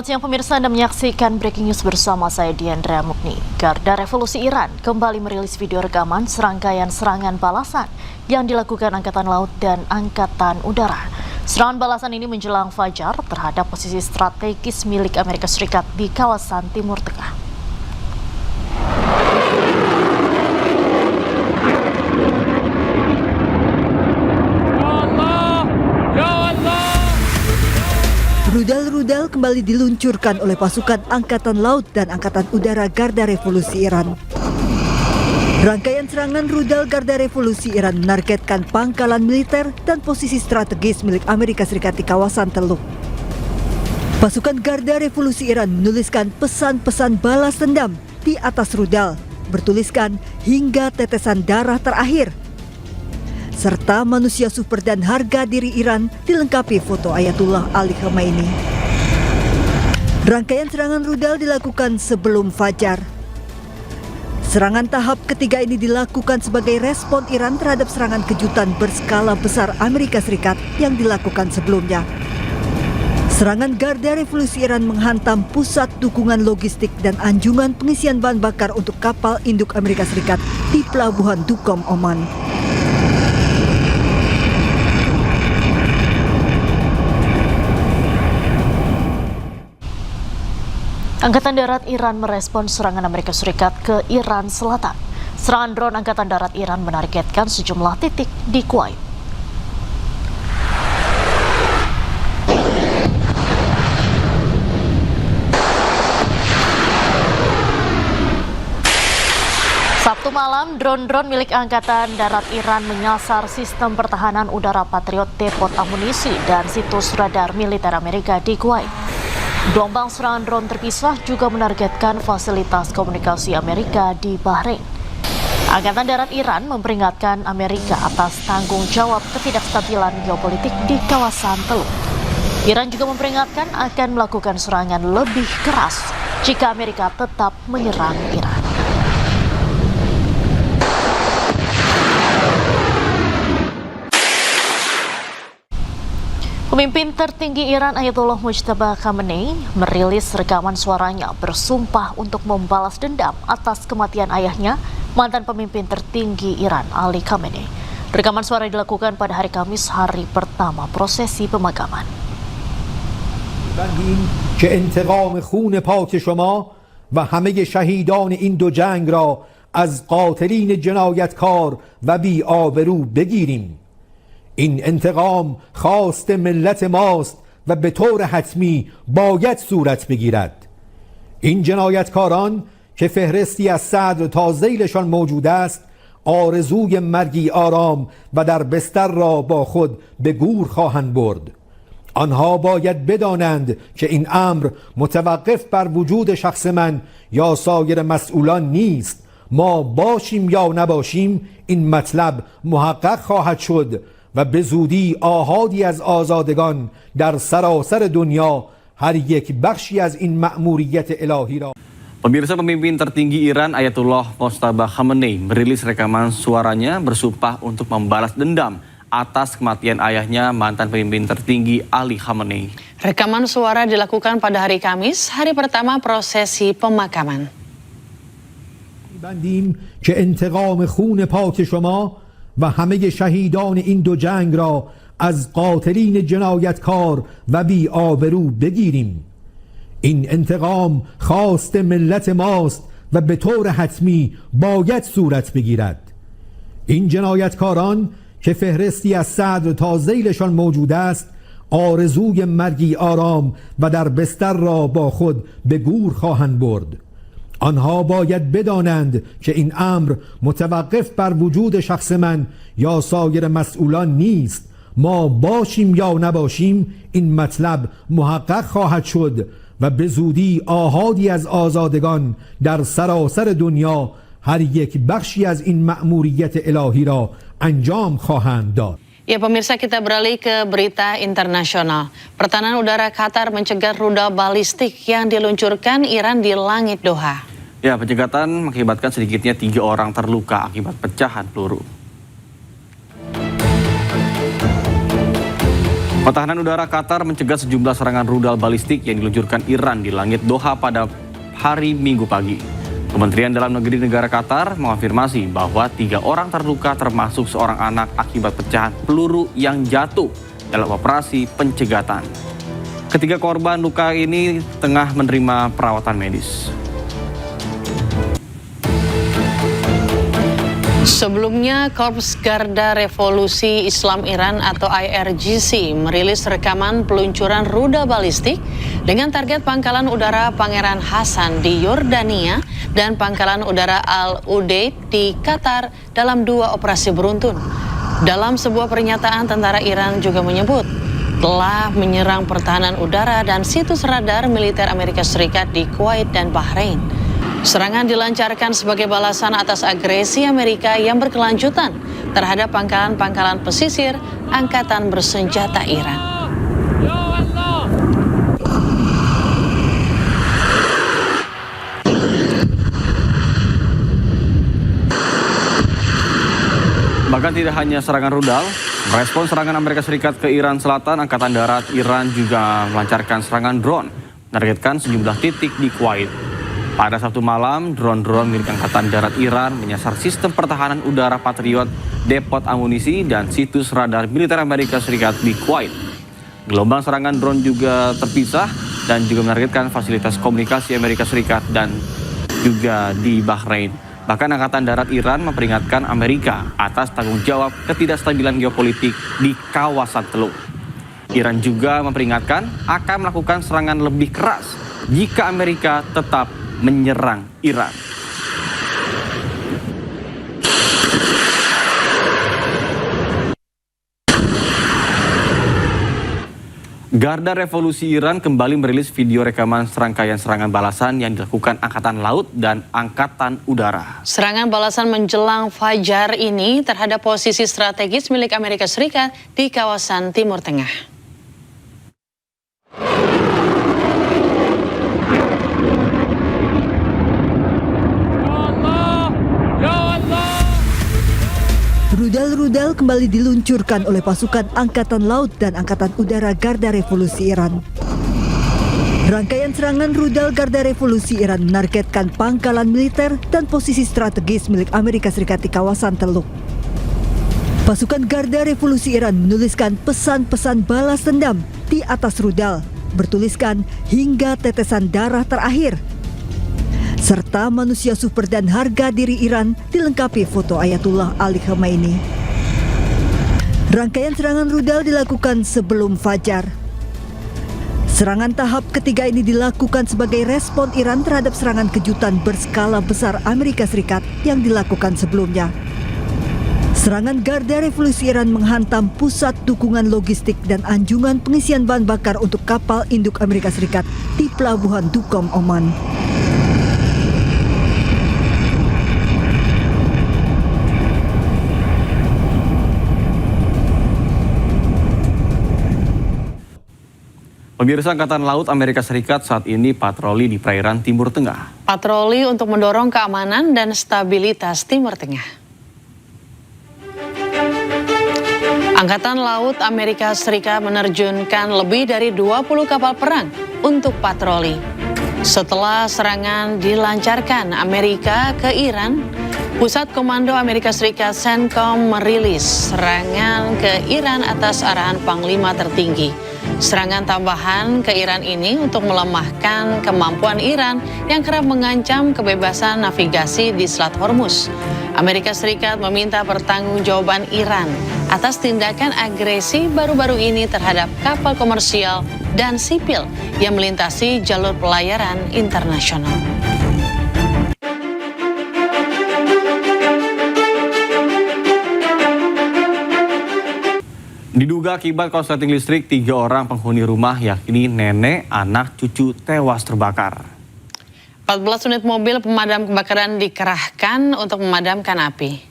Selamat siang pemirsa, Anda menyaksikan Breaking News bersama saya Diandra Mukni. Garda Revolusi Iran kembali merilis video rekaman serangkaian serangan balasan yang dilakukan Angkatan Laut dan Angkatan Udara. Serangan balasan ini menjelang fajar terhadap posisi strategis milik Amerika Serikat di kawasan Timur Tengah. Rudal-rudal kembali diluncurkan oleh pasukan Angkatan Laut dan Angkatan Udara Garda Revolusi Iran. Rangkaian serangan rudal Garda Revolusi Iran menargetkan pangkalan militer dan posisi strategis milik Amerika Serikat di kawasan Teluk. Pasukan Garda Revolusi Iran menuliskan pesan-pesan balas dendam di atas rudal, bertuliskan hingga tetesan darah terakhir. Serta manusia super dan harga diri Iran dilengkapi foto Ayatullah Ali Khamenei. Rangkaian serangan rudal dilakukan sebelum fajar. Serangan tahap ketiga ini dilakukan sebagai respon Iran terhadap serangan kejutan berskala besar Amerika Serikat yang dilakukan sebelumnya. Serangan Garda Revolusi Iran menghantam pusat dukungan logistik dan anjungan pengisian bahan bakar untuk kapal induk Amerika Serikat di Pelabuhan Duqm, Oman. Angkatan Darat Iran merespon serangan Amerika Serikat ke Iran Selatan. Serangan drone Angkatan Darat Iran menargetkan sejumlah titik di Kuwait. Sabtu malam, drone-drone milik Angkatan Darat Iran menyasar sistem pertahanan udara Patriot, depot amunisi, dan situs radar militer Amerika di Kuwait. Gelombang serangan drone terpisah juga menargetkan fasilitas komunikasi Amerika di Bahrain. Angkatan Darat Iran memperingatkan Amerika atas tanggung jawab ketidakstabilan geopolitik di kawasan Teluk. Iran juga memperingatkan akan melakukan serangan lebih keras jika Amerika tetap menyerang Iran. Pemimpin tertinggi Iran Ayatullah Mujtaba Khamenei merilis rekaman suaranya bersumpah untuk membalas dendam atas kematian ayahnya, mantan pemimpin tertinggi Iran Ali Khamenei. Rekaman suara dilakukan pada hari Kamis, hari pertama prosesi pemakaman. که انتقام خون پاک شما و همه شهیدان این دو جنگ را از قاتلین جنایتکار و بی آبرو بگیریم. این انتقام خواست ملت ماست و به طور حتمی باید صورت بگیرد. این جنایتکاران که فهرستی از صدر تا ذیلشان موجود است، آرزوی مرگی آرام و در بستر را با خود به گور خواهند برد. آنها باید بدانند که این امر متوقف بر وجود شخص من یا سایر مسئولان نیست. ما باشیم یا نباشیم این مطلب محقق خواهد شد و به زودی آحادی از آزادگان در سراسر دنیا هر یک بخشی از این مأموریت الهی را. Pemirsa, pemimpin tertinggi Iran Ayatullah Mojtaba Khamenei merilis rekaman suaranya bersumpah untuk membalas dendam atas kematian ayahnya, mantan pemimpin tertinggi Ali Khamenei. Rekaman suara dilakukan pada hari Kamis, hari pertama prosesi pemakaman. بندیم که انتقام خون پاک شما و همه شهیدان این دو جنگ را از قاتلین جنایتکار و بی آبرو بگیریم. این انتقام خواست ملت ماست و به طور حتمی باید صورت بگیرد. این جنایتکاران که فهرستی از صدر تا ذیلشان موجود است، آرزوی مرگی آرام و در بستر را با خود به گور خواهند برد. آنها باید بدانند که این امر متوقف بر وجود شخص من یا سایر مسئولان نیست. ما باشیم یا نباشیم این مطلب محقق خواهد شد و به زودی آحادی از آزادگان در سراسر دنیا هر یک بخشی از این مأموریت الهی را انجام خواهند داد. Ya pemirsa, kita beralih ke berita internasional. Pertahanan udara Qatar mencegah rudal balistik yang diluncurkan Iran di langit Doha. Ya, pencegatan mengakibatkan sedikitnya 3 orang terluka akibat pecahan peluru. Pertahanan udara Qatar mencegah sejumlah serangan rudal balistik yang diluncurkan Iran di langit Doha pada hari Minggu pagi. Kementerian Dalam Negeri negara Qatar mengonfirmasi bahwa 3 orang terluka termasuk seorang anak akibat pecahan peluru yang jatuh dalam operasi pencegatan. Ketiga korban luka ini tengah menerima perawatan medis. Sebelumnya, Korps Garda Revolusi Islam Iran atau IRGC merilis rekaman peluncuran rudal balistik dengan target Pangkalan Udara Pangeran Hasan di Yordania dan Pangkalan Udara Al Udeid di Qatar dalam 2 operasi beruntun. Dalam sebuah pernyataan, tentara Iran juga menyebut telah menyerang pertahanan udara dan situs radar militer Amerika Serikat di Kuwait dan Bahrain. Serangan dilancarkan sebagai balasan atas agresi Amerika yang berkelanjutan terhadap pangkalan-pangkalan pesisir Angkatan Bersenjata Iran. Bahkan tidak hanya serangan rudal, merespon serangan Amerika Serikat ke Iran Selatan, Angkatan Darat Iran juga melancarkan serangan drone, menargetkan sejumlah titik di Kuwait. Pada Sabtu malam, drone-drone milik Angkatan Darat Iran menyasar sistem pertahanan udara Patriot, depot amunisi, dan situs radar militer Amerika Serikat di Kuwait. Gelombang serangan drone juga terpisah dan juga menargetkan fasilitas komunikasi Amerika Serikat dan juga di Bahrain. Bahkan Angkatan Darat Iran memperingatkan Amerika atas tanggung jawab ketidakstabilan geopolitik di kawasan Teluk. Iran juga memperingatkan akan melakukan serangan lebih keras jika Amerika tetap menyerang Iran. Garda Revolusi Iran kembali merilis video rekaman serangkaian serangan balasan yang dilakukan Angkatan Laut dan Angkatan Udara. Serangan balasan menjelang fajar ini terhadap posisi strategis milik Amerika Serikat di kawasan Timur Tengah. Rudal-rudal kembali diluncurkan oleh pasukan Angkatan Laut dan Angkatan Udara Garda Revolusi Iran. Rangkaian serangan rudal Garda Revolusi Iran menargetkan pangkalan militer dan posisi strategis milik Amerika Serikat di kawasan Teluk. Pasukan Garda Revolusi Iran menuliskan pesan-pesan balas dendam di atas rudal, bertuliskan hingga tetesan darah terakhir. Serta manusia super dan harga diri Iran dilengkapi foto Ayatullah Ali Khamenei. Rangkaian serangan rudal dilakukan sebelum fajar. Serangan tahap ketiga ini dilakukan sebagai respon Iran terhadap serangan kejutan berskala besar Amerika Serikat yang dilakukan sebelumnya. Serangan Garda Revolusi Iran menghantam pusat dukungan logistik dan anjungan pengisian bahan bakar untuk kapal induk Amerika Serikat di Pelabuhan Duqm, Oman. Pemirsa, Angkatan Laut Amerika Serikat saat ini patroli di perairan Timur Tengah. Patroli untuk mendorong keamanan dan stabilitas Timur Tengah. Angkatan Laut Amerika Serikat menerjunkan lebih dari 20 kapal perang untuk patroli. Setelah serangan dilancarkan Amerika ke Iran, Pusat Komando Amerika Serikat CENTCOM merilis serangan ke Iran atas arahan Panglima tertinggi. Serangan tambahan ke Iran ini untuk melemahkan kemampuan Iran yang kerap mengancam kebebasan navigasi di Selat Hormuz. Amerika Serikat meminta pertanggungjawaban Iran atas tindakan agresi baru-baru ini terhadap kapal komersial dan sipil yang melintasi jalur pelayaran internasional. Diduga akibat korsleting listrik, 3 orang penghuni rumah yakni nenek, anak, cucu tewas terbakar. 14 unit mobil pemadam kebakaran dikerahkan untuk memadamkan api.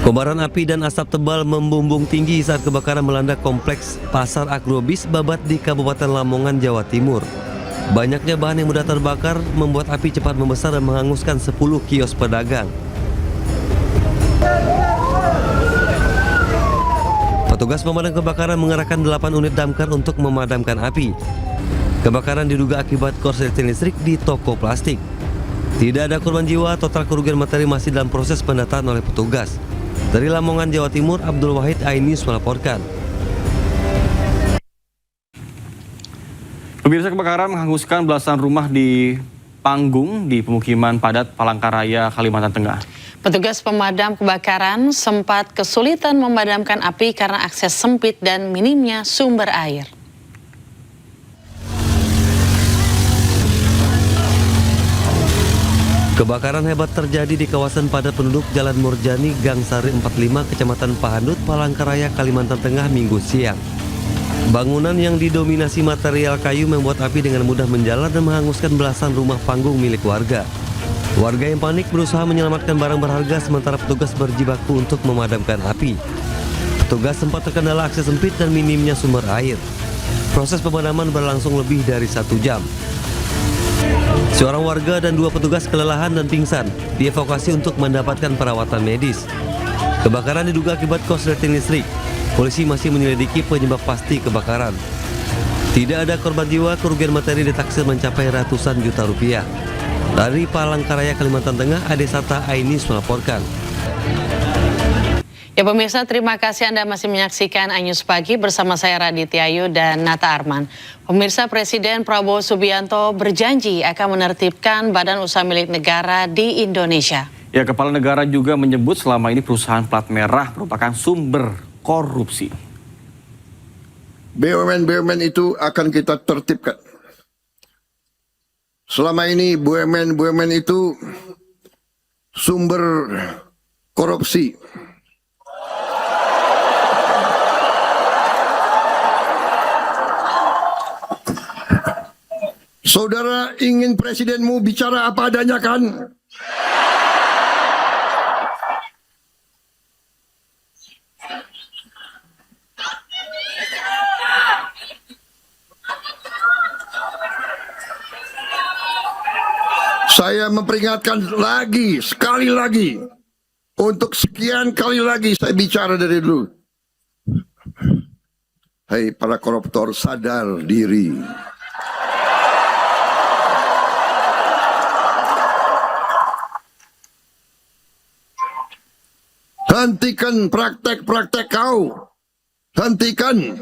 Kobaran api dan asap tebal membumbung tinggi saat kebakaran melanda kompleks Pasar Agrobis Babat di Kabupaten Lamongan, Jawa Timur. Banyaknya bahan yang mudah terbakar membuat api cepat membesar dan menghanguskan 10 kios pedagang. Petugas pemadam kebakaran mengerahkan 8 unit damkar untuk memadamkan api. Kebakaran diduga akibat korsleting listrik di toko plastik. Tidak ada korban jiwa, total kerugian materi masih dalam proses pendataan oleh petugas. Dari Lamongan, Jawa Timur, Abdul Wahid, iNews melaporkan. Pemirsa, kebakaran menghanguskan belasan rumah di Panggung di pemukiman padat Palangkaraya, Kalimantan Tengah. Petugas pemadam kebakaran sempat kesulitan memadamkan api karena akses sempit dan minimnya sumber air. Kebakaran hebat terjadi di kawasan padat penduduk Jalan Murjani, Gang Sari 45, Kecamatan Pahandut, Palangkaraya, Kalimantan Tengah, Minggu siang. Bangunan yang didominasi material kayu membuat api dengan mudah menjalar dan menghanguskan belasan rumah panggung milik warga. Warga yang panik berusaha menyelamatkan barang berharga sementara petugas berjibaku untuk memadamkan api. Petugas sempat terkendala akses sempit dan minimnya sumber air. Proses pemadaman berlangsung lebih dari 1 jam. Seorang warga dan 2 petugas kelelahan dan pingsan dievakuasi untuk mendapatkan perawatan medis. Kebakaran diduga akibat korsleting listrik. Polisi masih menyelidiki penyebab pasti kebakaran. Tidak ada korban jiwa, kerugian materi ditaksir mencapai ratusan juta rupiah. Dari Palangkaraya, Kalimantan Tengah, Ade Sata, iNews melaporkan. Ya pemirsa, terima kasih Anda masih menyaksikan iNews Pagi bersama saya Raditya Ayu dan Nata Arman. Pemirsa, Presiden Prabowo Subianto berjanji akan menertibkan badan usaha milik negara di Indonesia. Ya, Kepala Negara juga menyebut selama ini perusahaan plat merah merupakan sumber korupsi. BUMN itu akan kita tertibkan. Selama ini BUMN itu sumber korupsi. Saudara ingin presidenmu bicara apa adanya kan? Saya memperingatkan lagi, sekali lagi, untuk sekian kali lagi saya bicara dari dulu. Hai para koruptor, sadar diri. Hentikan praktek-praktek kau. Hentikan.